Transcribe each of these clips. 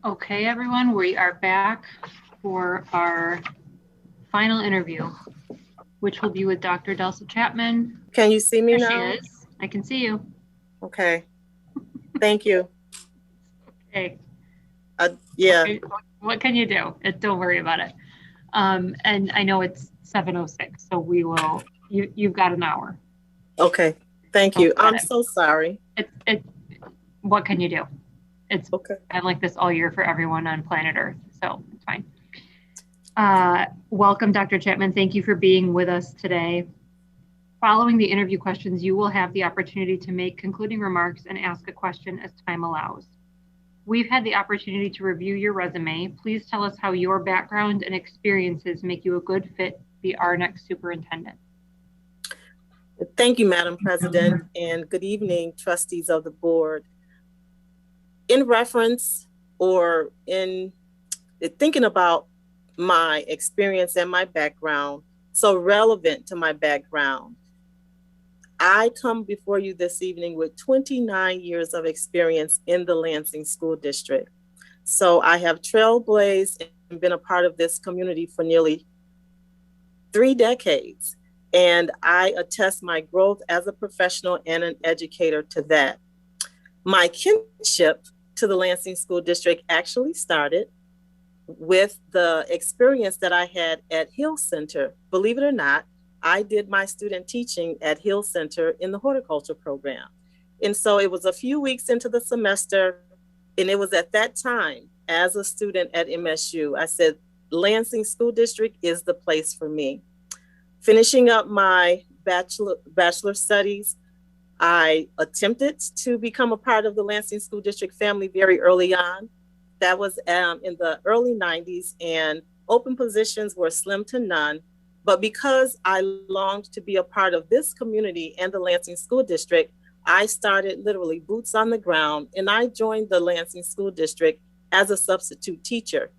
Okay, everyone, we are back for our final interview, which will be with Dr. Delsa Chapman. Can you see me There she now? is. I can see you. Okay. Thank you. Okay. Yeah. What can you do? Don't worry about it. And I know it's 7:06, so you've got an hour. Okay. Thank Don't you. sweat I'm it. so sorry. What can you do? It's Okay. been like this all year for everyone on planet Earth, so it's fine. Welcome, Dr. Chapman. Thank you for being with us today. Following the interview questions, you will have the opportunity to make concluding remarks and ask a question as time allows. We've had the opportunity to review your resume. Please tell us how your background and experiences make you a good fit to be our next superintendent. Thank you, Madam President, and good evening, trustees of the board. In reference or in thinking about my experience and my background, so relevant to my background, I come before you this evening with 29 years of experience in the Lansing School District. So I have trailblazed and been a part of this community for nearly 3 decades. And I attest my growth as a professional and an educator to that. My kinship to the Lansing School District actually started with the experience that I had at Hill Center. Believe it or not, I did my student teaching at Hill Center in the horticulture program. And so it was a few weeks into the semester, and it was at that time, as a student at MSU, I said, Lansing School District is the place for me. Finishing up my bachelor studies, I attempted to become a part of the Lansing School District family very early on. That was in the early 90s, and open positions were slim to none. But because I longed to be a part of this community and the Lansing School District, I started literally boots on the ground, and I joined the Lansing School District as a substitute teacher.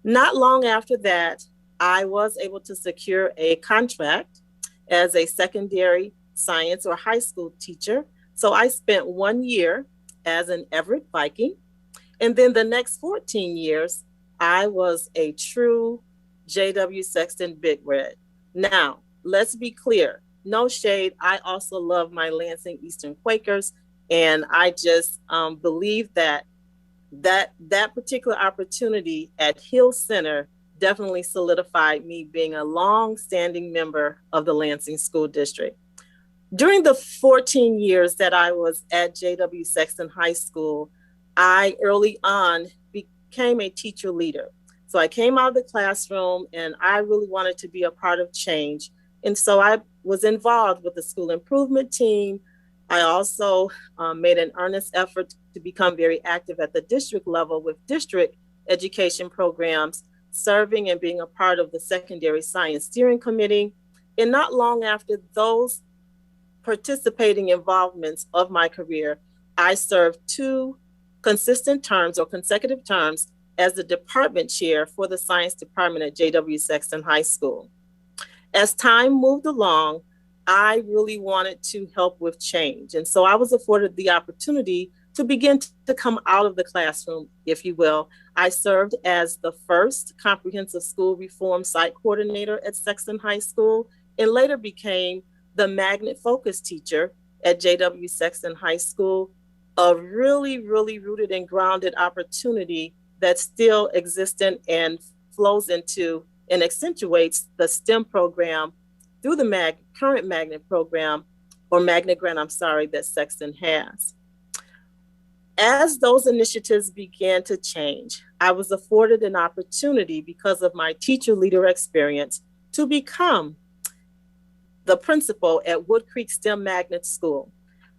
Not long after that, I was able to secure a contract as a secondary science or high school teacher. So I spent 1 year as an Everett Viking. And then the next 14 years, I was a true J.W. Sexton Big Red. Now, let's be clear, no shade. I also love my Lansing Eastern Quakers. And I just believe that particular opportunity at Hill Center definitely solidified me being a long-standing member of the Lansing School District. During the 14 years that I was at J.W. Sexton High School, I early on became a teacher leader. So I came out of the classroom and I really wanted to be a part of change. And so I was involved with the school improvement team. I also made an earnest effort to become very active at the district level with district education programs, serving and being a part of the secondary science steering committee. And not long after those participating involvements of my career, I served 2 consistent terms or consecutive terms as the department chair for the science department at J.W. Sexton High School. As time moved along, I really wanted to help with change. And so I was afforded the opportunity to begin to come out of the classroom, if you will. I served as the first comprehensive school reform site coordinator at Sexton High School, and later became the magnet focus teacher at J.W. Sexton High School, a really, really rooted and grounded opportunity that's still existent and flows into and accentuates the STEM program through the current magnet program, or magnet grant, that Sexton has. As those initiatives began to change, I was afforded an opportunity because of my teacher leader experience to become the principal at Wood Creek STEM Magnet School.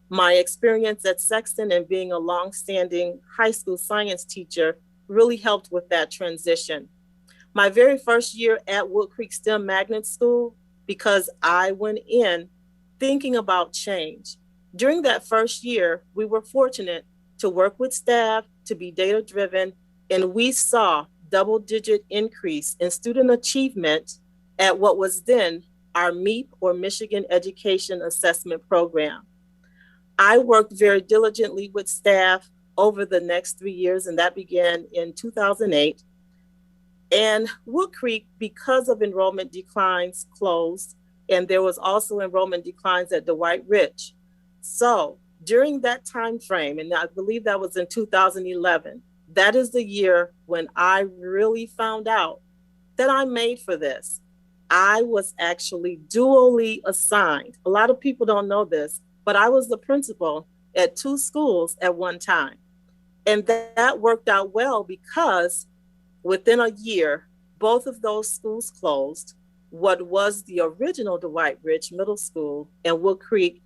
My experience at Sexton and being a longstanding high school science teacher really helped with that transition. My very first year at Wood Creek STEM Magnet School, because I went in thinking about change. During that first year, we were fortunate to work with staff, to be data-driven, and we saw double-digit increase in student achievement at what was then our MEAP, or Michigan Education Assessment Program. I worked very diligently with staff over the next 3 years, and that began in 2008. And Wood Creek, because of enrollment declines, closed, and there was also enrollment declines at Dwight Rich. So during that time frame, and I believe that was in 2011, that is the year when I really found out that I'm made for this. I was actually dually assigned. A lot of people don't know this, but I was the principal at 2 schools at one time. And that worked out well because within a year, both of those schools closed. What was the original Dwight Rich Middle School and Wood Creek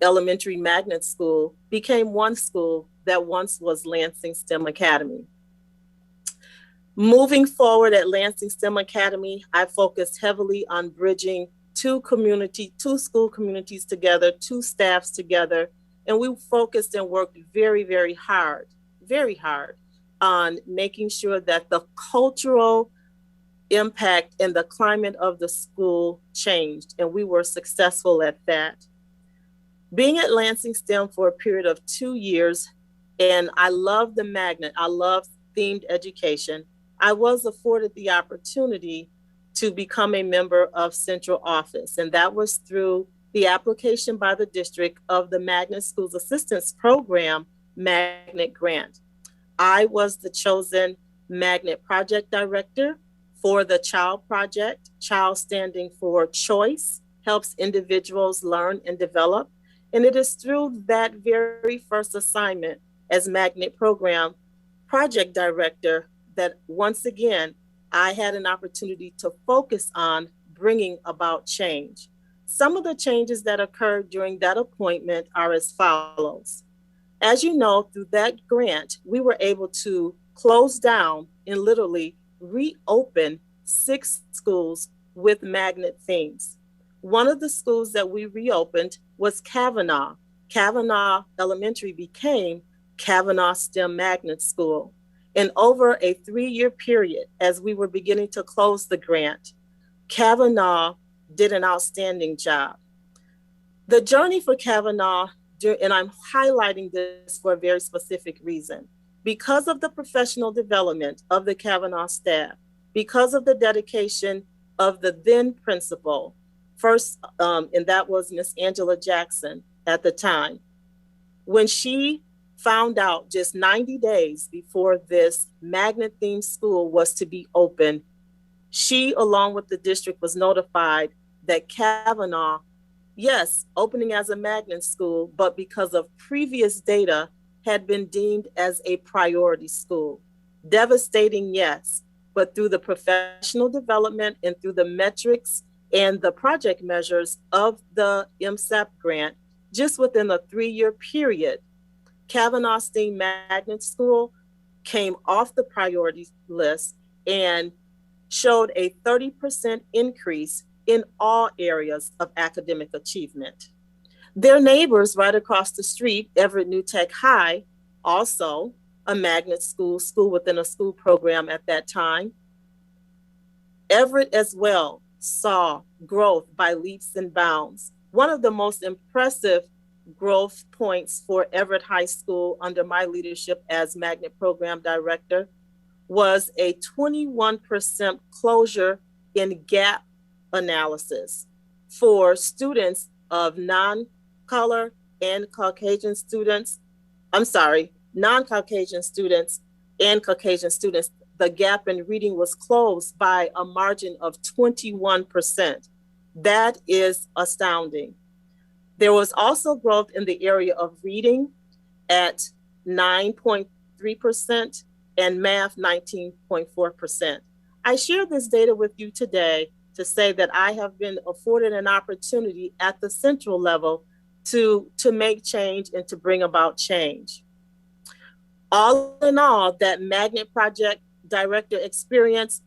Elementary Magnet School became one school that once was Lansing STEM Academy. Moving forward at Lansing STEM Academy, I focused heavily on bridging two school communities together, 2 staffs together, and we focused and worked very hard on making sure that the cultural impact and the climate of the school changed, and we were successful at that. Being at Lansing STEM for a period of 2 years, and I love the magnet, I love themed education, I was afforded the opportunity to become a member of central office, and that was through the application by the district of the Magnet Schools Assistance Program Magnet Grant. I was the chosen Magnet Project Director for the CHILD project. CHILD standing for Choice, helps individuals learn and develop. And it is through that very first assignment as Magnet Program Project Director that once again, I had an opportunity to focus on bringing about change. Some of the changes that occurred during that appointment are as follows. As you know, through that grant, we were able to close down and literally reopen 6 schools with magnet themes. One of the schools that we reopened was Kavanaugh. Kavanaugh Elementary became Kavanaugh STEM Magnet School. And over a 3-year period, as we were beginning to close the grant, Kavanaugh did an outstanding job. The journey for Kavanaugh, and I'm highlighting this for a very specific reason, because of the professional development of the Kavanaugh staff, because of the dedication of the then principal, and that was Miss Angela Jackson at the time. When she found out just 90 days before this magnet themed school was to be open, she, along with the district, was notified that Kavanaugh, yes, opening as a magnet school, but because of previous data, had been deemed as a priority school. Devastating, yes, but through the professional development and through the metrics and the project measures of the MSAP grant, just within a 3-year period, Kavanaugh STEAM Magnet School came off the priority list and showed a 30% increase in all areas of academic achievement. Their neighbors right across the street, Everett New Tech High, also a magnet school within a school program at that time. Everett as well saw growth by leaps and bounds. One of the most impressive growth points for Everett High School under my leadership as Magnet Program Director was a 21% closure in gap analysis for students of non-color and Caucasian students. Non-Caucasian students and Caucasian students. The gap in reading was closed by a margin of 21%. That is astounding. There was also growth in the area of reading at 9.3% and math 19.4%. I share this data with you today to say that I have been afforded an opportunity at the central level to make change and to bring about change. All in all, that Magnet Project Director experience,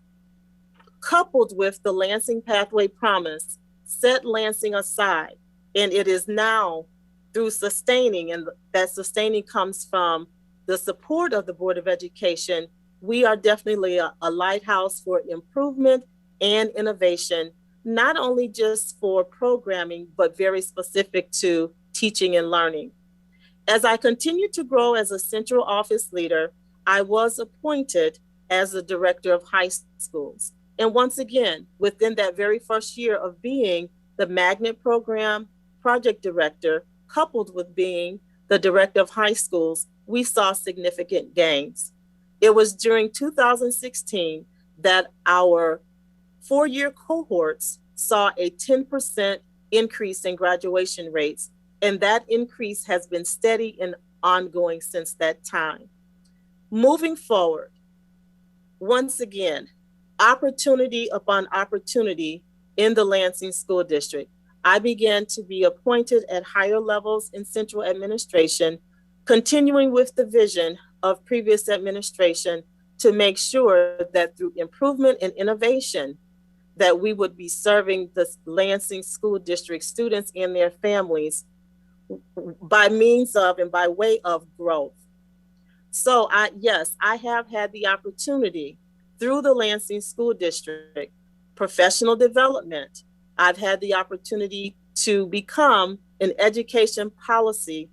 coupled with the Lansing Pathway Promise, set Lansing aside. And it is now through sustaining, and that sustaining comes from the support of the Board of Education. We are definitely a lighthouse for improvement and innovation, not only just for programming, but very specific to teaching and learning. As I continued to grow as a central office leader, I was appointed as the director of high schools. And once again, within that very first year of being the magnet program project director, coupled with being the director of high schools, we saw significant gains. It was during 2016 that our 4-year cohorts saw a 10% increase in graduation rates, and that increase has been steady and ongoing since that time. Moving forward, once again, opportunity upon opportunity in the Lansing School District. I began to be appointed at higher levels in central administration, continuing with the vision of previous administration to make sure that through improvement and innovation, that we would be serving the Lansing School District students and their families by means of and by way of growth. So yes, I have had the opportunity through the Lansing School District, professional development. I've had the opportunity to become an education policy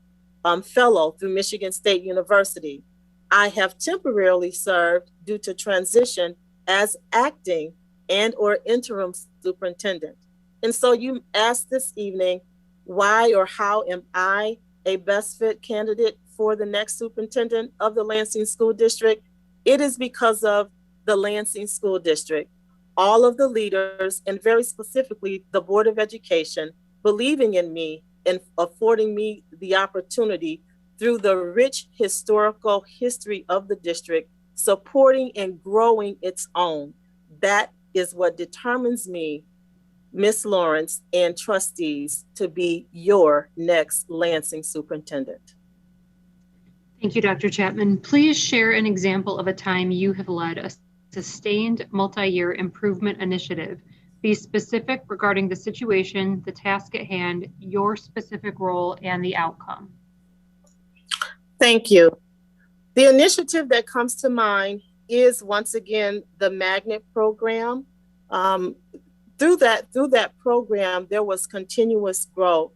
fellow through Michigan State University. I have temporarily served due to transition as acting and or interim superintendent. And so you asked this evening, why or how am I a best fit candidate for the next superintendent of the Lansing School District? It is because of the Lansing School District, all of the leaders, and very specifically the Board of Education, believing in me and affording me the opportunity through the rich historical history of the district, supporting and growing its own. That is what determines me, Ms. Lawrence and trustees, to be your next Lansing superintendent. Thank you, Dr. Chapman. Please share an example of a time you have led a sustained multi-year improvement initiative. Be specific regarding the situation, the task at hand, your specific role, and the outcome. Thank you. The initiative that comes to mind is, once again, the magnet program. Through that program, there was continuous growth.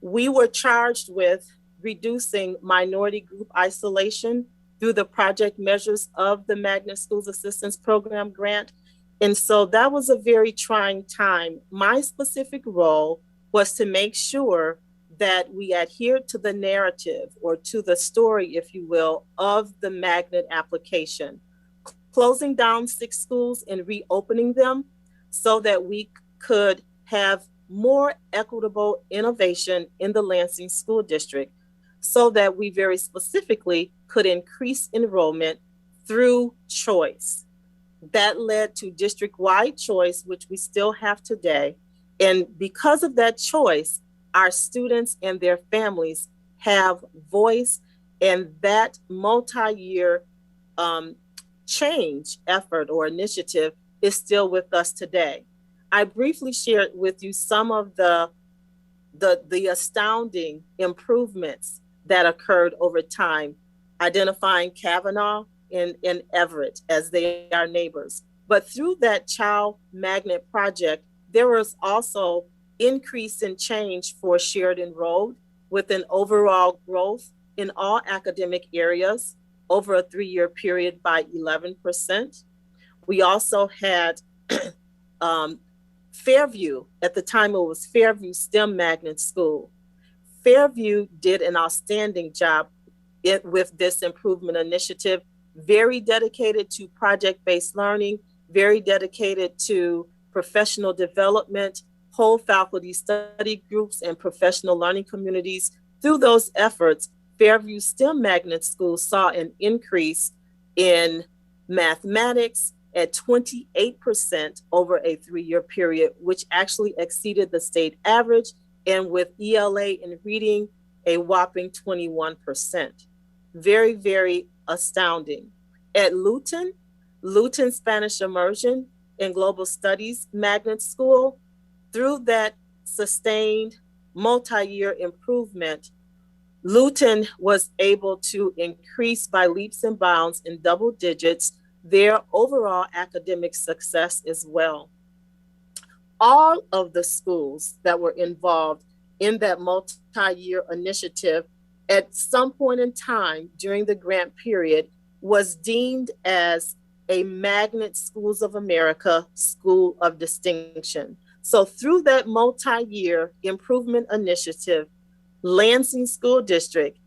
We were charged with reducing minority group isolation through the project measures of the Magnet Schools Assistance Program grant. And so that was a very trying time. My specific role was to make sure that we adhered to the narrative, or to the story, if you will, of the magnet application, closing down 6 schools and reopening them so that we could have more equitable innovation in the Lansing School District, so that we very specifically could increase enrollment through choice. That led to district-wide choice, which we still have today. And because of that choice, our students and their families have voice, and that multi-year change effort or initiative is still with us today. I briefly shared with you some of the astounding improvements that occurred over time, identifying Kavanaugh and Everett as they are neighbors. But through that child magnet project, there was also increase in change for Sheridan Road, with an overall growth in all academic areas over a 3-year period by 11%. We also had Fairview, at the time it was Fairview STEM Magnet School. Fairview did an outstanding job with this improvement initiative, very dedicated to project-based learning, very dedicated to professional development, whole faculty study groups, and professional learning communities. Through those efforts, Fairview STEM Magnet School saw an increase in mathematics at 28% over a 3-year period, which actually exceeded the state average, and with ELA and reading, a whopping 21%. Very, very astounding. At Luton Spanish Immersion and Global Studies Magnet School, through that sustained multi-year improvement, Luton was able to increase by leaps and bounds in double digits their overall academic success as well. All of the schools that were involved in that multi-year initiative at some point in time during the grant period was deemed as a Magnet Schools of America School of Distinction. So through that multi-year improvement initiative, Lansing School District's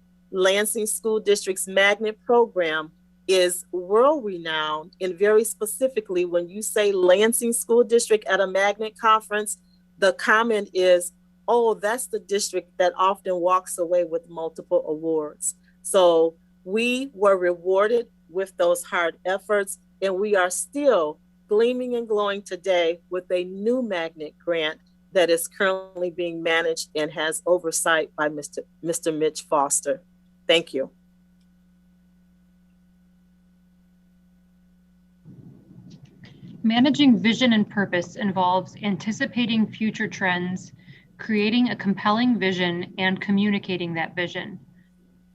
Magnet program is world renowned. And very specifically, when you say Lansing School District at a Magnet conference, the comment is, oh, that's the district that often walks away with multiple awards. So we were rewarded with those hard efforts, and we are still gleaming and glowing today with a new Magnet grant that is currently being managed and has oversight by Mr. Mitch Foster. Thank you. Managing vision and purpose involves anticipating future trends, creating a compelling vision, and communicating that vision.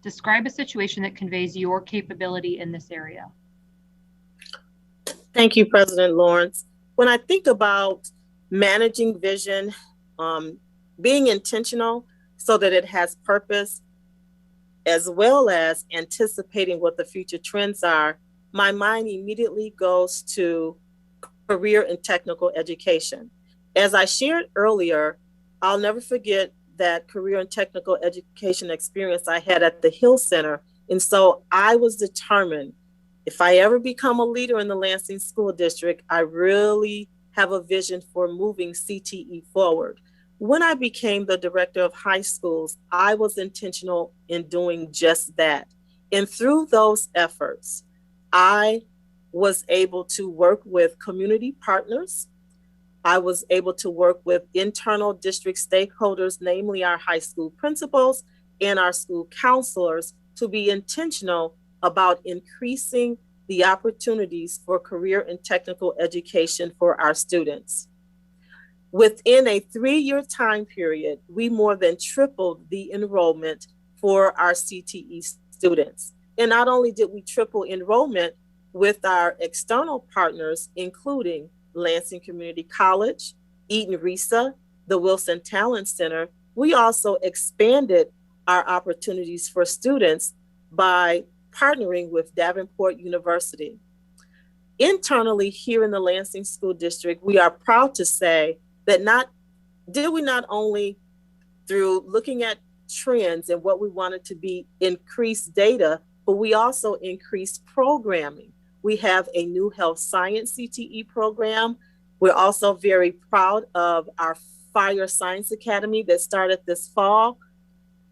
Describe a situation that conveys your capability in this area. Thank you, President Lawrence. When I think about managing vision, being intentional so that it has purpose, as well as anticipating what the future trends are, my mind immediately goes to career and technical education. As I shared earlier, I'll never forget that career and technical education experience I had at the Hill Center. And so I was determined, if I ever become a leader in the Lansing School District, I really have a vision for moving CTE forward. When I became the director of high schools, I was intentional in doing just that. And through those efforts, I was able to work with community partners. I was able to work with internal district stakeholders, namely our high school principals and our school counselors, to be intentional about increasing the opportunities for career and technical education for our students. Within a 3-year time period, we more than tripled the enrollment for our CTE students. And not only did we triple enrollment with our external partners, including Lansing Community College, Eaton Risa, the Wilson Talent Center, we also expanded our opportunities for students by partnering with Davenport University. Internally here in the Lansing School District, we are proud to say that we not only through looking at trends and what we wanted to be increased data, but we also increased programming. We have a new health science CTE program. We're also very proud of our Fire Science Academy that started this fall,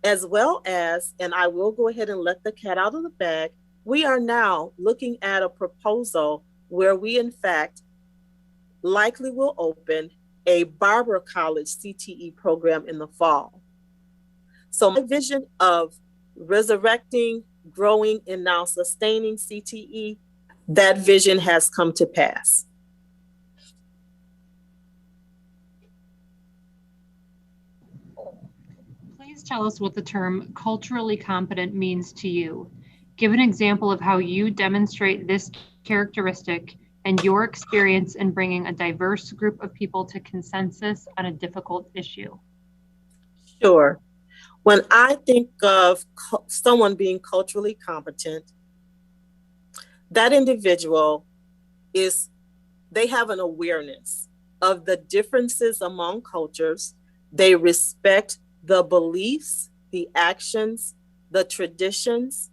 as well as, and I will go ahead and let the cat out of the bag, we are now looking at a proposal where we in fact likely will open a Barber College CTE program in the fall. So my vision of resurrecting, growing, and now sustaining CTE, that vision has come to pass. Please tell us what the term culturally competent means to you. Give an example of how you demonstrate this characteristic and your experience in bringing a diverse group of people to consensus on a difficult issue. Sure. When I think of someone being culturally competent, that individual they have an awareness of the differences among cultures. They respect the beliefs, the actions, the traditions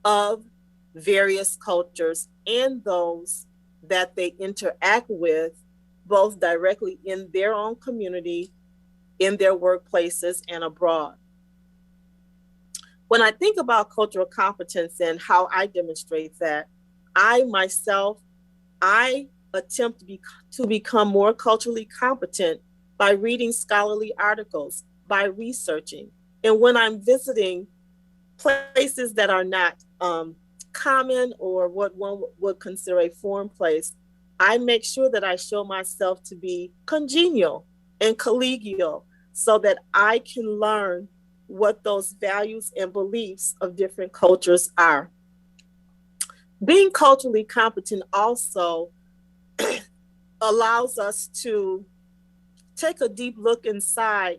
of various cultures and those that they interact with, both directly in their own community, in their workplaces, and abroad. When I think about cultural competence and how I demonstrate that, I attempt to become more culturally competent by reading scholarly articles, by researching. And when I'm visiting places that are not common or what one would consider a foreign place, I make sure that I show myself to be congenial and collegial so that I can learn what those values and beliefs of different cultures are. Being culturally competent also allows us to take a deep look inside.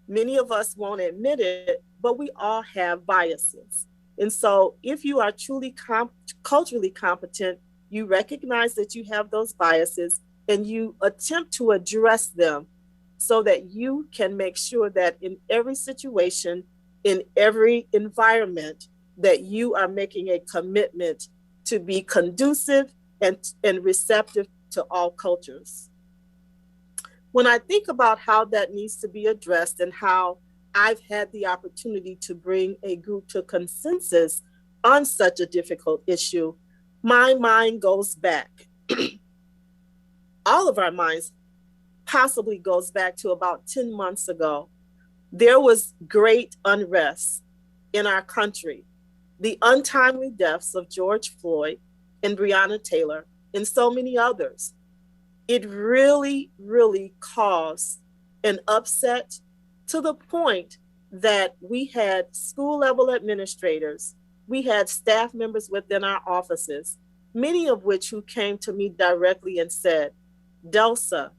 Many of us won't admit it, but we all have biases. And so if you are truly culturally competent, you recognize that you have those biases and you attempt to address them so that you can make sure that in every situation, in every environment, that you are making a commitment to be conducive and receptive to all cultures. When I think about how that needs to be addressed and how I've had the opportunity to bring a group to consensus on such a difficult issue, my mind goes back. All of our minds possibly goes back to about 10 months ago. There was great unrest in our country. The untimely deaths of George Floyd and Breonna Taylor and so many others. It really, really caused an upset to the point that we had school level administrators, we had staff members within our offices, many of which who came to me directly and said, Delsa,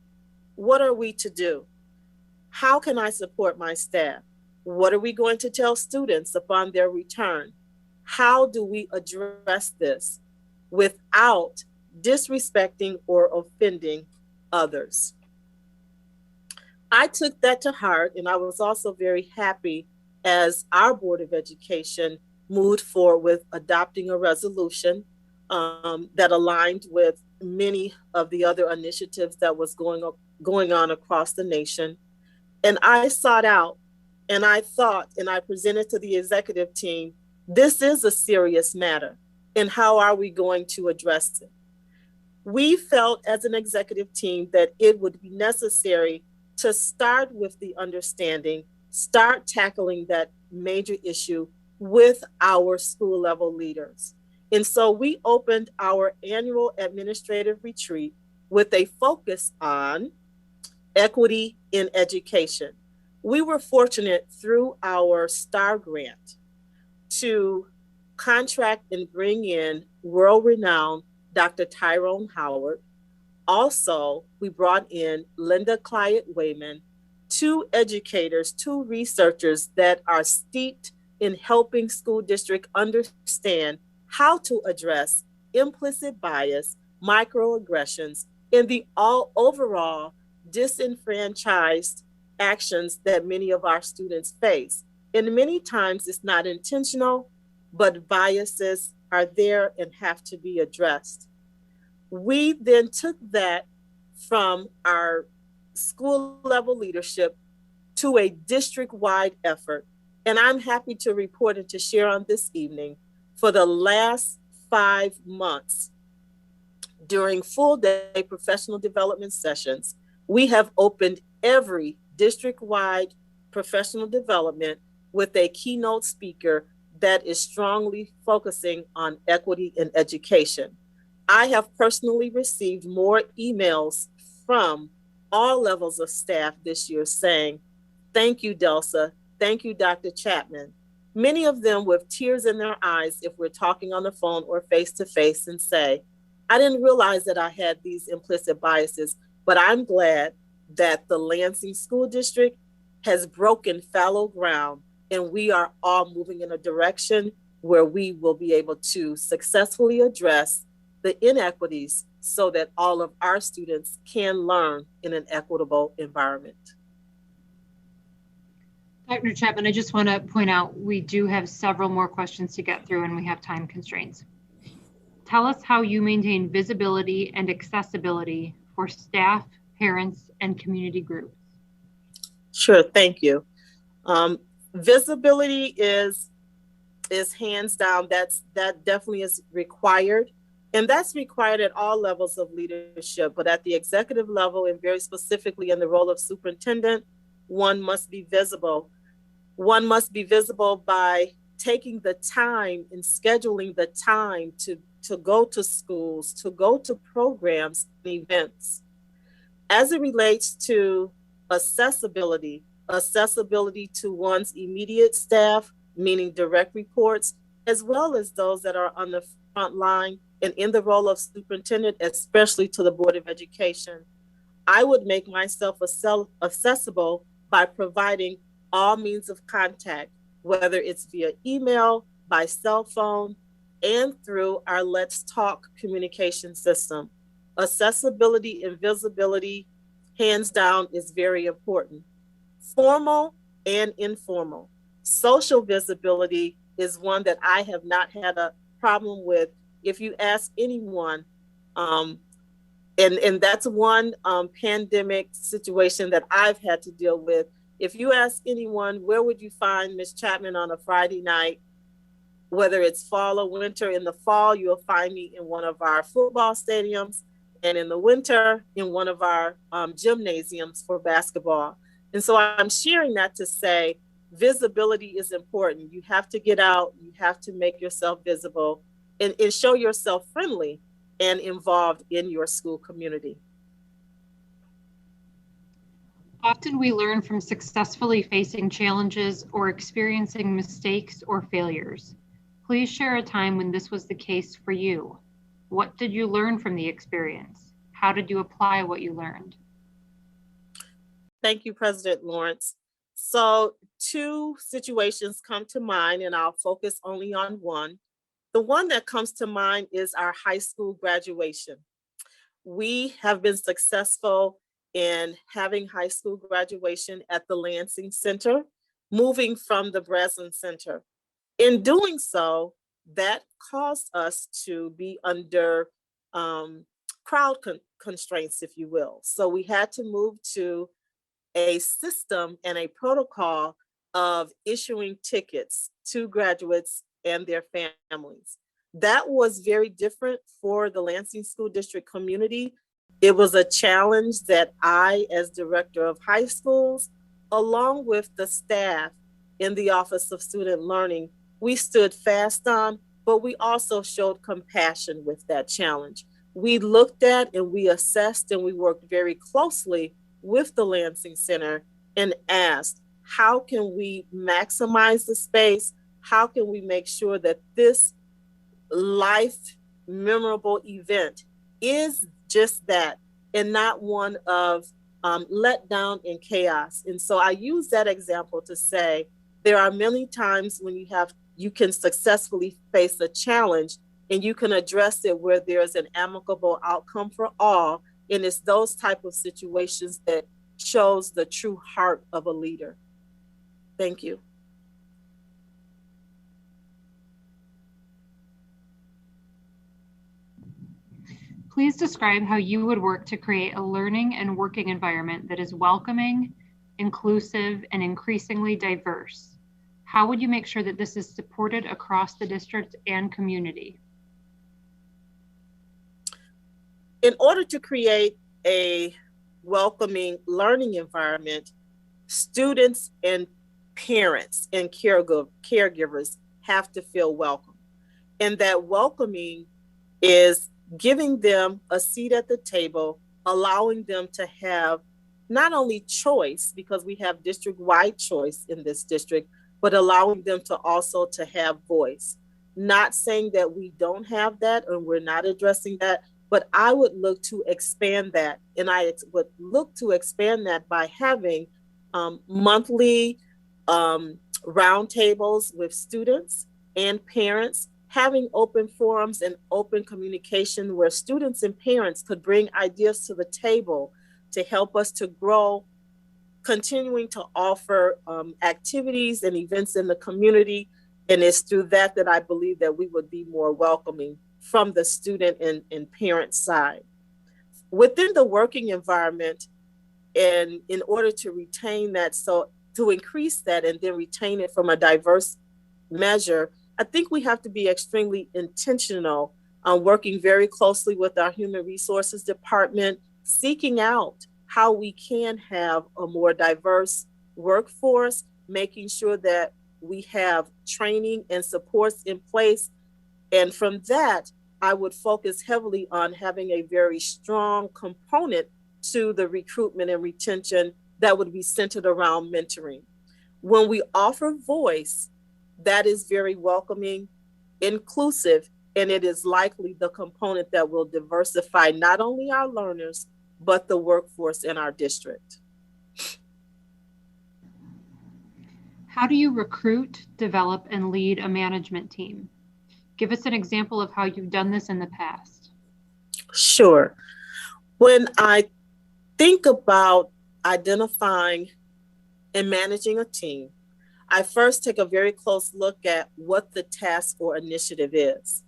what are we to do? How can I support my staff? What are we going to tell students upon their return? How do we address this without disrespecting or offending others? I took that to heart, and I was also very happy as our Board of Education moved forward with adopting a resolution that aligned with many of the other initiatives that was going on across the nation. And I sought out and I thought and I presented to the executive team, this is a serious matter. And how are we going to address it? We felt as an executive team that it would be necessary to start with the understanding, start tackling that major issue with our school level leaders. And so we opened our annual administrative retreat with a focus on equity in education. We were fortunate through our STAR grant to contract and bring in world-renowned Dr. Tyrone Howard. Also, we brought in Linda Clyott-Wayman, two educators, two researchers that are steeped in helping school districts understand how to address implicit bias, microaggressions, and the overall disenfranchised actions that many of our students face. And many times it's not intentional, but biases are there and have to be addressed. We then took that from our school level leadership to a district-wide effort. And I'm happy to report and to share on this evening, for the last 5 months, during full day professional development sessions, we have opened every district-wide professional development with a keynote speaker that is strongly focusing on equity in education. I have personally received more emails from all levels of staff this year saying, thank you, Delsa. Thank you, Dr. Chapman. Many of them with tears in their eyes if we're talking on the phone or face to face and say, I didn't realize that I had these implicit biases, but I'm glad that the Lansing School District has broken fallow ground and we are all moving in a direction where we will be able to successfully address the inequities so that all of our students can learn in an equitable environment. Dr. Chapman, I just want to point out we do have several more questions to get through and we have time constraints. Tell us how you maintain visibility and accessibility for staff, parents, and community groups. Sure, thank you. Visibility is hands down, that definitely is required. And that's required at all levels of leadership, but at the executive level and very specifically in the role of superintendent, one must be visible. One must be visible by taking the time and scheduling the time to go to schools, to go to programs and events. As it relates to accessibility to one's immediate staff, meaning direct reports, as well as those that are on the front line and in the role of superintendent, especially to the Board of Education, I would make myself accessible by providing all means of contact whether it's via email, by cell phone, and through our Let's Talk communication system. Accessibility and visibility, hands down, is very important. Formal and informal. Social visibility is one that I have not had a problem with. If you ask anyone, um, and that's one pandemic situation that I've had to deal with. If you ask anyone, where would you find Ms. Chapman on a Friday night, whether it's fall or winter? In the fall, you'll find me in one of our football stadiums, and in the winter, in one of our gymnasiums for basketball. And so I'm sharing that to say visibility is important. You have to get out, you have to make yourself visible, and show yourself friendly and involved in your school community. Often we learn from successfully facing challenges or experiencing mistakes or failures. Please share a time when this was the case for you. What did you learn from the experience? How did you apply what you learned? Thank you, President Lawrence. So 2 situations come to mind, and I'll focus only on one. The one that comes to mind is our high school graduation. We have been successful in having high school graduation at the Lansing Center, moving from the Breslin Center. In doing so, that caused us to be under crowd constraints, if you will. So we had to move to a system and a protocol of issuing tickets to graduates and their families. That was very different for the Lansing School District community. It was a challenge that I, as director of high schools, along with the staff in the Office of Student Learning, we stood fast on, but we also showed compassion with that challenge. We looked at and we assessed and we worked very closely with the Lansing Center and asked, how can we maximize the space? How can we make sure that this life memorable event is just that and not one of let down and chaos? And so I use that example to say there are many times when you can successfully face a challenge and you can address it where there's an amicable outcome for all. And it's those type of situations that shows the true heart of a leader. Thank you. Please describe how you would work to create a learning and working environment that is welcoming, inclusive, and increasingly diverse. How would you make sure that this is supported across the district and community? In order to create a welcoming learning environment, students and parents and caregivers have to feel welcome. And that welcoming is giving them a seat at the table, allowing them to have not only choice, because we have district-wide choice in this district, but allowing them to also to have voice. Not saying that we don't have that or we're not addressing that, but I would look to expand that. And I would look to expand that by having monthly roundtables with students and parents, having open forums and open communication where students and parents could bring ideas to the table to help us to grow, continuing to offer activities and events in the community. And it's through that I believe that we would be more welcoming from the student and parent side. Within the working environment, and in order to retain that, so to increase that and then retain it from a diverse measure, I think we have to be extremely intentional on working very closely with our human resources department, seeking out how we can have a more diverse workforce, making sure that we have training and supports in place. And from that, I would focus heavily on having a very strong component to the recruitment and retention that would be centered around mentoring. When we offer voice, that is very welcoming, inclusive, and it is likely the component that will diversify not only our learners, but the workforce in our district. How do you recruit, develop, and lead a management team? Give us an example of how you've done this in the past. Sure. When I think about identifying and managing a team, I first take a very close look at what the task or initiative is.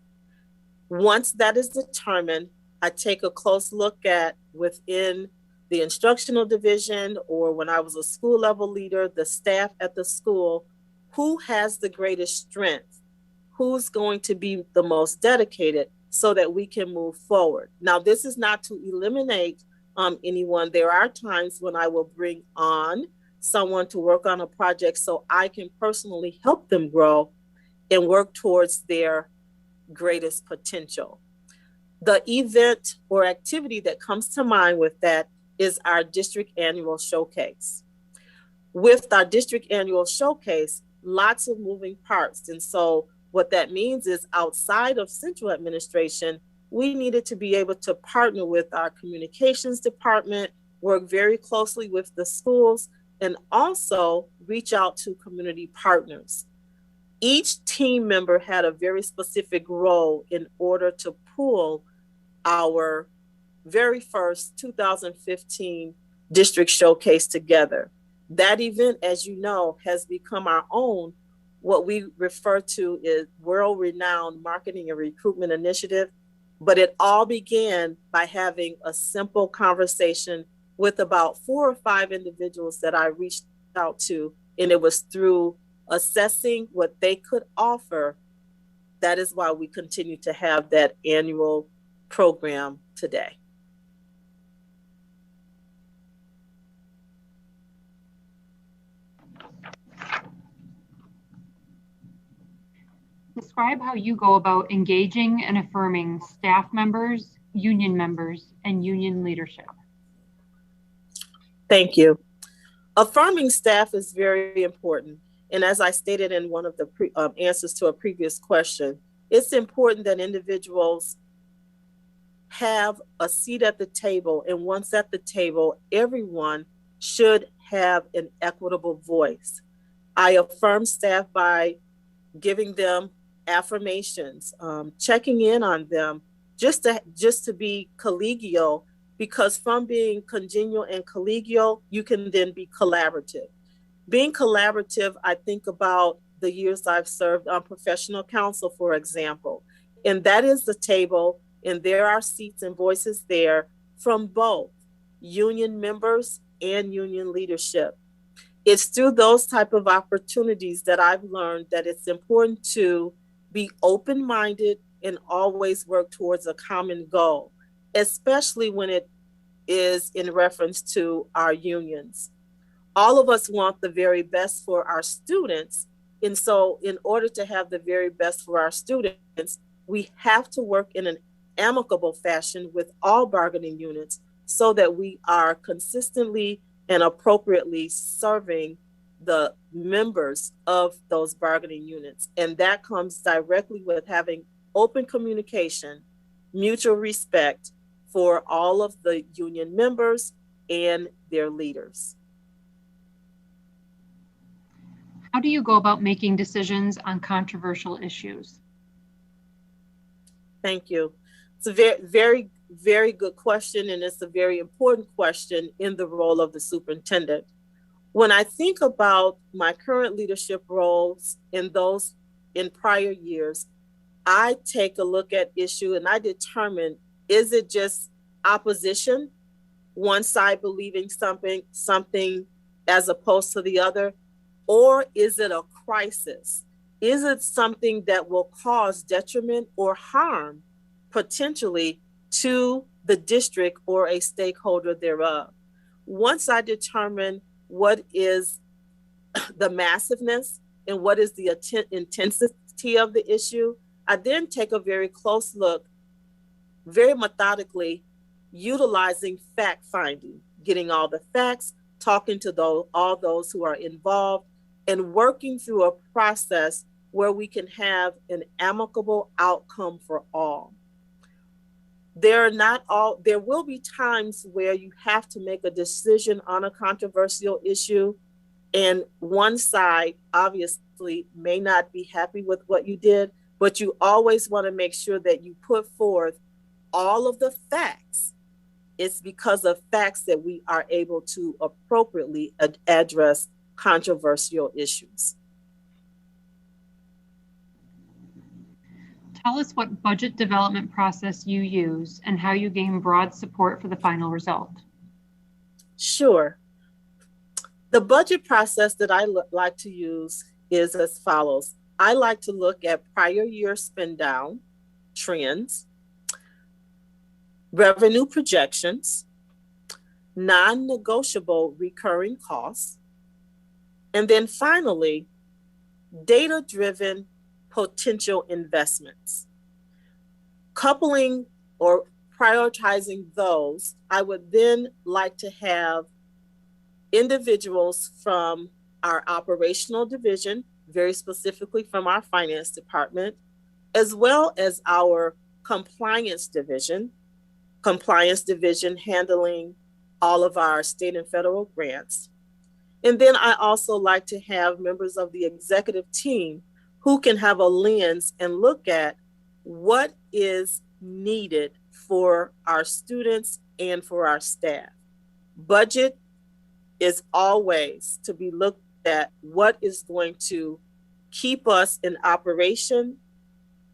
Once that is determined, I take a close look at within the instructional division or when I was a school level leader, the staff at the school, who has the greatest strength, who's going to be the most dedicated so that we can move forward. Now, this is not to eliminate anyone. There are times when I will bring on someone to work on a project so I can personally help them grow and work towards their greatest potential. The event or activity that comes to mind with that is our district annual showcase. With our district annual showcase, lots of moving parts. And so what that means is outside of central administration, we needed to be able to partner with our communications department, work very closely with the schools, and also reach out to community partners. Each team member had a very specific role in order to pull our very first 2015 district showcase together. That event, as you know, has become our own, what we refer to as world-renowned marketing and recruitment initiative. But it all began by having a simple conversation with about 4 or 5 individuals that I reached out to, and it was through assessing what they could offer. That is why we continue to have that annual program today. Describe how you go about engaging and affirming staff members, union members, and union leadership. Thank you. Affirming staff is very important. And as I stated in one of the answers to a previous question, it's important that individuals have a seat at the table. And once at the table, everyone should have an equitable voice. I affirm staff by giving them affirmations, checking in on them, just to be collegial, because from being congenial and collegial, you can then be collaborative. Being collaborative, I think about the years I've served on professional council, for example, and that is the table, and there are seats and voices there from both union members and union leadership. It's through those type of opportunities that I've learned that it's important to be open-minded and always work towards a common goal, especially when it is in reference to our unions. All of us want the very best for our students. And so in order to have the very best for our students, we have to work in an amicable fashion with all bargaining units so that we are consistently and appropriately serving the members of those bargaining units. And that comes directly with having open communication, mutual respect for all of the union members and their leaders. How do you go about making decisions on controversial issues? Thank you. It's a very, very, very good question, and it's a very important question in the role of the superintendent. When I think about my current leadership roles and those in prior years, I take a look at issue and I determine, is it just opposition, one side believing something as opposed to the other, or is it a crisis? Is it something that will cause detriment or harm potentially to the district or a stakeholder thereof? Once I determine what is the massiveness and what is the intensity of the issue, I then take a very close look, very methodically, utilizing fact finding, getting all the facts, talking to all those who are involved, and working through a process where we can have an amicable outcome for all. There will be times where you have to make a decision on a controversial issue, And one side obviously may not be happy with what you did, but you always want to make sure that you put forth all of the facts. It's because of facts that we are able to appropriately address controversial issues. Tell us what budget development process you use and how you gain broad support for the final result. Sure. The budget process that I like to use is as follows. I like to look at prior year spend down trends, revenue projections, non-negotiable recurring costs, and then finally, data-driven potential investments. Coupling or prioritizing those, I would then like to have individuals from our operational division, very specifically from our finance department, as well as our compliance division handling all of our state and federal grants. And then I also like to have members of the executive team who can have a lens and look at what is needed for our students and for our staff. Budget is always to be looked at what is going to keep us in operation.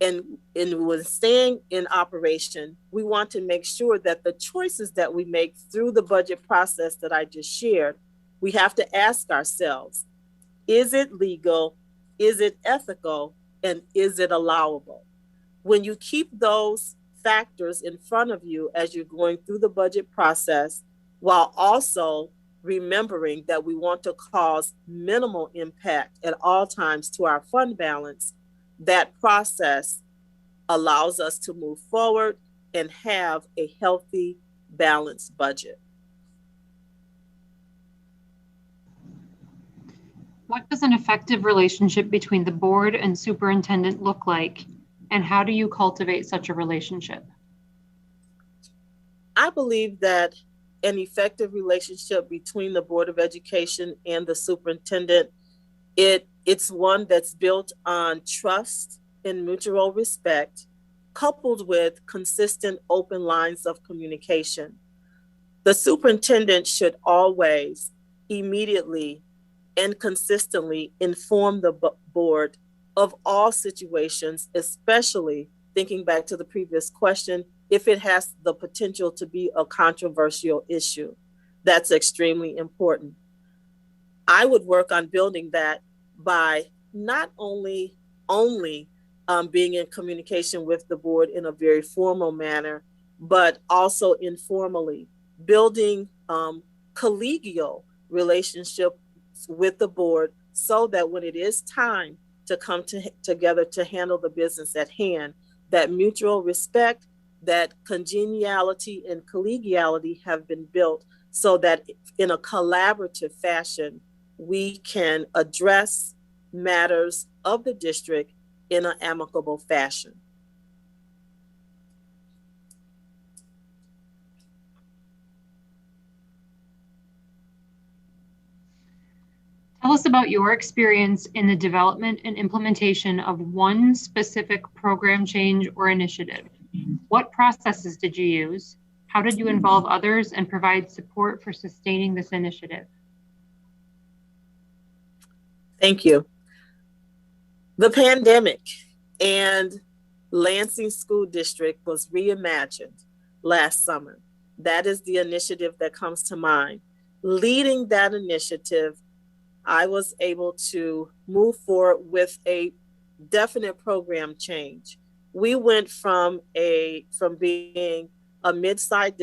And when staying in operation, we want to make sure that the choices that we make through the budget process that I just shared, we have to ask ourselves, is it legal? Is it ethical? And is it allowable? When you keep those factors in front of you as you're going through the budget process, while also remembering that we want to cause minimal impact at all times to our fund balance, that process allows us to move forward and have a healthy, balanced budget. What does an effective relationship between the board and superintendent look like, and how do you cultivate such a relationship? I believe that an effective relationship between the Board of Education and the superintendent, it's one that's built on trust and mutual respect, coupled with consistent open lines of communication. The superintendent should always, immediately, and consistently inform the board of all situations, especially thinking back to the previous question, if it has the potential to be a controversial issue. That's extremely important. I would work on building that by not only being in communication with the board in a very formal manner, but also informally, building collegial relationships with the board so that when it is time to come together to handle the business at hand, that mutual respect, that congeniality and collegiality have been built so that in a collaborative fashion, we can address matters of the district in an amicable fashion. Tell us about your experience in the development and implementation of one specific program change or initiative. What processes did you use? How did you involve others and provide support for sustaining this initiative? Thank you. The pandemic and Lansing School District was reimagined last summer. That is the initiative that comes to mind. Leading that initiative, I was able to move forward with a definite program change. We went from being a mid-sized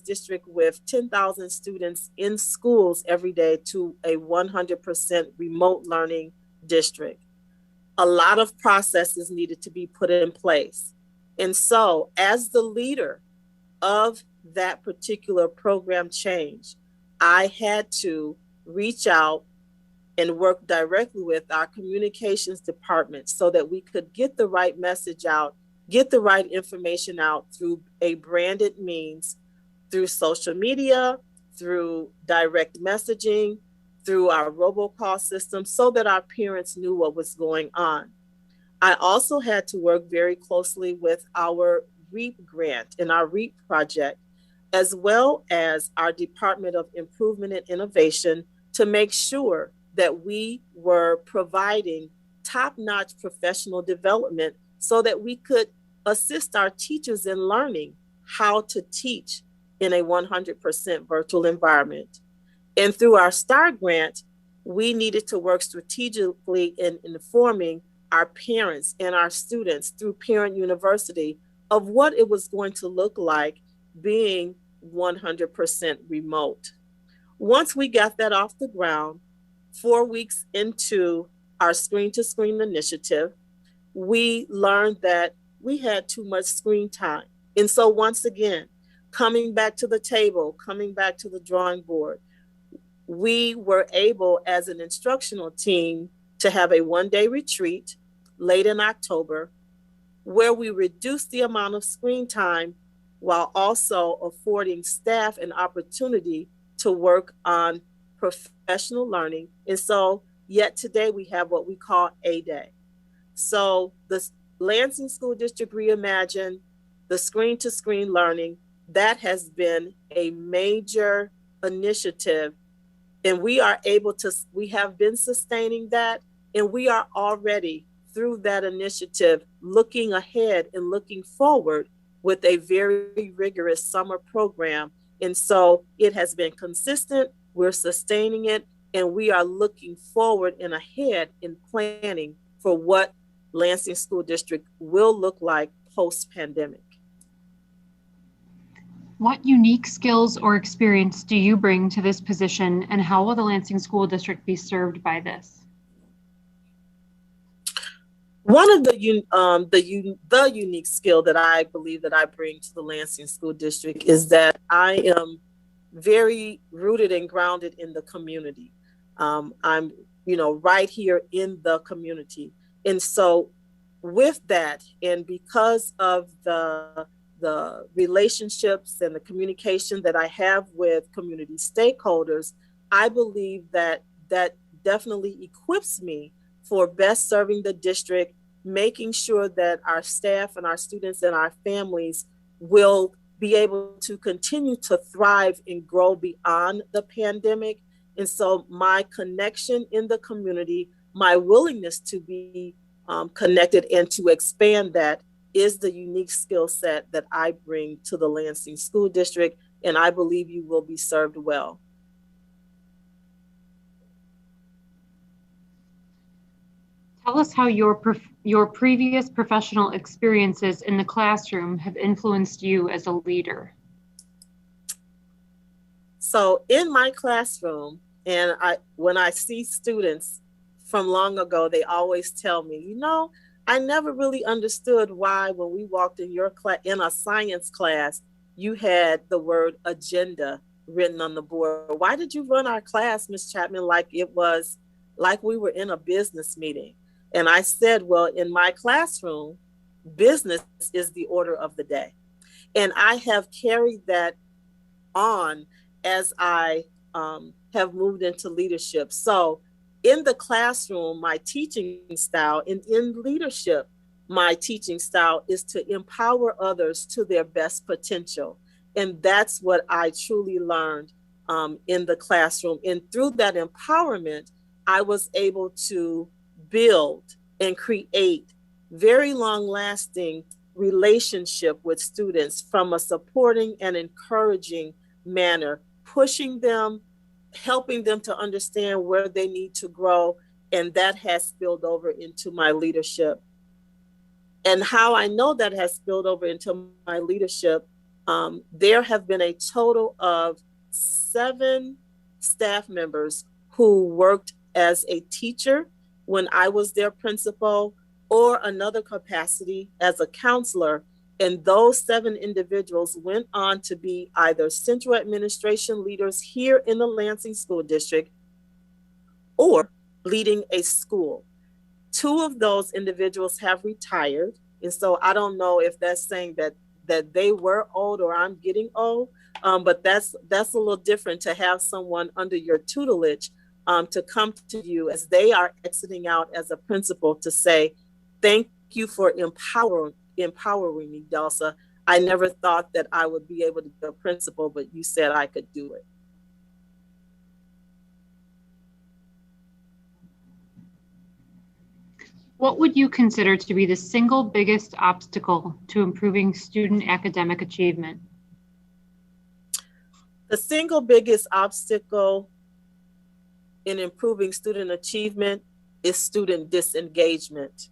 district with 10,000 students in schools every day to a 100% remote learning district. A lot of processes needed to be put in place. And so, as the leader of that particular program change, I had to reach out and work directly with our communications department so that we could get the right message out, get the right information out through a branded means, through social media, through direct messaging, through our robocall system so that our parents knew what was going on. I also had to work very closely with our REAP grant and our REAP project, as well as our Department of Improvement and Innovation, to make sure that we were providing top-notch professional development so that we could assist our teachers in learning how to teach in a 100% virtual environment. And through our STAR grant, we needed to work strategically in informing our parents and our students through Parent University of what it was going to look like being 100% remote. Once we got that off the ground, 4 weeks into our screen to screen initiative, we learned that we had too much screen time. And so once again, coming back to the table, coming back to the drawing board, we were able as an instructional team to have a 1-day retreat late in October where we reduced the amount of screen time while also affording staff an opportunity to work on professional learning. And so yet today we have what we call A Day. So the Lansing School District Reimagined, the screen to screen learning, that has been a major initiative. And we have been sustaining that, and we are already through that initiative looking ahead and looking forward with a very rigorous summer program. And so it has been consistent, we're sustaining it, and we are looking forward and ahead in planning for what Lansing School District will look like post-pandemic. What unique skills or experience do you bring to this position, and how will the Lansing School District be served by this? One of the unique skill that I believe that I bring to the Lansing School District is that I am very rooted and grounded in the community. I'm, right here in the community. And so with that, and because of the relationships and the communication that I have with community stakeholders, I believe that definitely equips me for best serving the district, making sure that our staff and our students and our families will be able to continue to thrive and grow beyond the pandemic. And so my connection in the community, my willingness to be connected and to expand that is the unique skill set that I bring to the Lansing School District, and I believe you will be served well. Tell us how your previous professional experiences in the classroom have influenced you as a leader. So in my classroom, and when I see students from long ago, they always tell me, I never really understood why when we walked in your class, in a science class, you had the word agenda written on the board. Why did you run our class, Ms. Chapman, like we were in a business meeting? And I said, well, in my classroom, business is the order of the day. And I have carried that on as I have moved into leadership. So in the classroom, my teaching style, and in leadership, my teaching style is to empower others to their best potential. And that's what I truly learned in the classroom. And through that empowerment, I was able to build and create very long-lasting relationship with students from a supporting and encouraging manner, pushing them, helping them to understand where they need to grow. And that has spilled over into my leadership. And how I know that has spilled over into my leadership, there have been a total of 7 staff members who worked as a teacher when I was their principal, or another capacity as a counselor. And those 7 individuals went on to be either central administration leaders here in the Lansing School District or leading a school. 2 of those individuals have retired. And so I don't know if that's saying that they were old or I'm getting old, but that's a little different to have someone under your tutelage. to come to you as they are exiting out as a principal to say, thank you for empowering me, Delsa. I never thought that I would be able to be a principal, but you said I could do it. What would you consider to be the single biggest obstacle to improving student academic achievement? The single biggest obstacle in improving student achievement is student disengagement.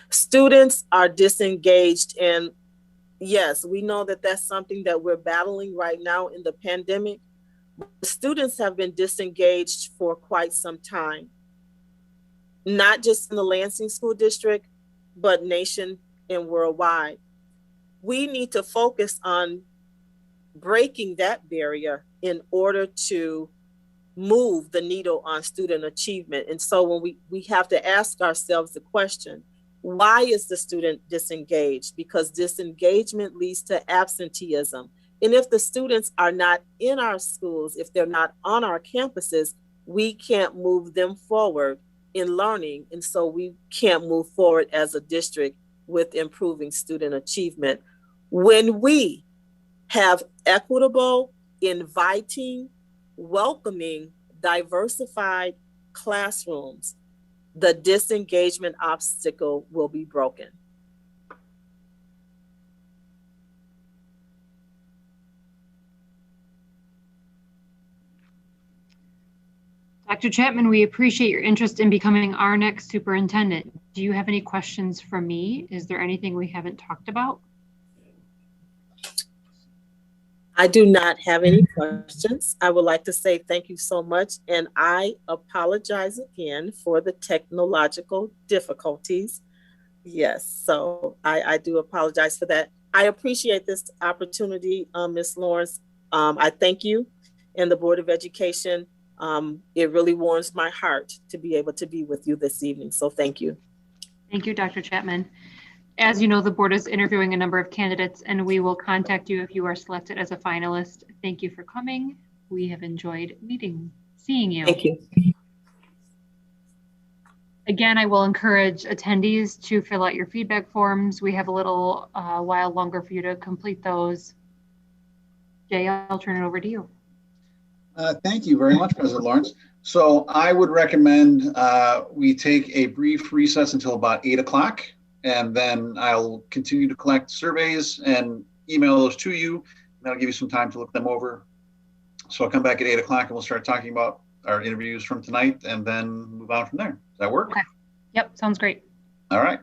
Students are disengaged, and yes, we know that that's something that we're battling right now in the pandemic. Students have been disengaged for quite some time, not just in the Lansing School District, but nation and worldwide. We need to focus on breaking that barrier in order to move the needle on student achievement. And so when we have to ask ourselves the question, why is the student disengaged? Because disengagement leads to absenteeism. And if the students are not in our schools, if they're not on our campuses, we can't move them forward in learning. And so we can't move forward as a district with improving student achievement. When we have equitable, inviting, welcoming, diversified classrooms, the disengagement obstacle will be broken. Dr. Chapman, we appreciate your interest in becoming our next superintendent. Do you have any questions for me? Is there anything we haven't talked about? I do not have any questions. I would like to say thank you so much, and I apologize again for the technological difficulties. Yes, so I do apologize for that. I appreciate this opportunity, Ms. Lawrence. I thank you and the Board of Education. It really warms my heart to be able to be with you this evening, so thank you. Thank you, Dr. Chapman. As you know, the board is interviewing a number of candidates, and we will contact you if you are selected as a finalist. Thank you for coming. We have enjoyed seeing you. Thank you. Again, I will encourage attendees to fill out your feedback forms. We have a little while longer for you to complete those. Jay, I'll turn it over to you. Thank you very much, President Lawrence. So I would recommend we take a brief recess until about 8 o'clock. And then I'll continue to collect surveys and email those to you. And that'll give you some time to look them over. So I'll come back at 8 o'clock and we'll start talking about our interviews from tonight and then move on from there. Does that work? Okay. Yep, sounds great. All right.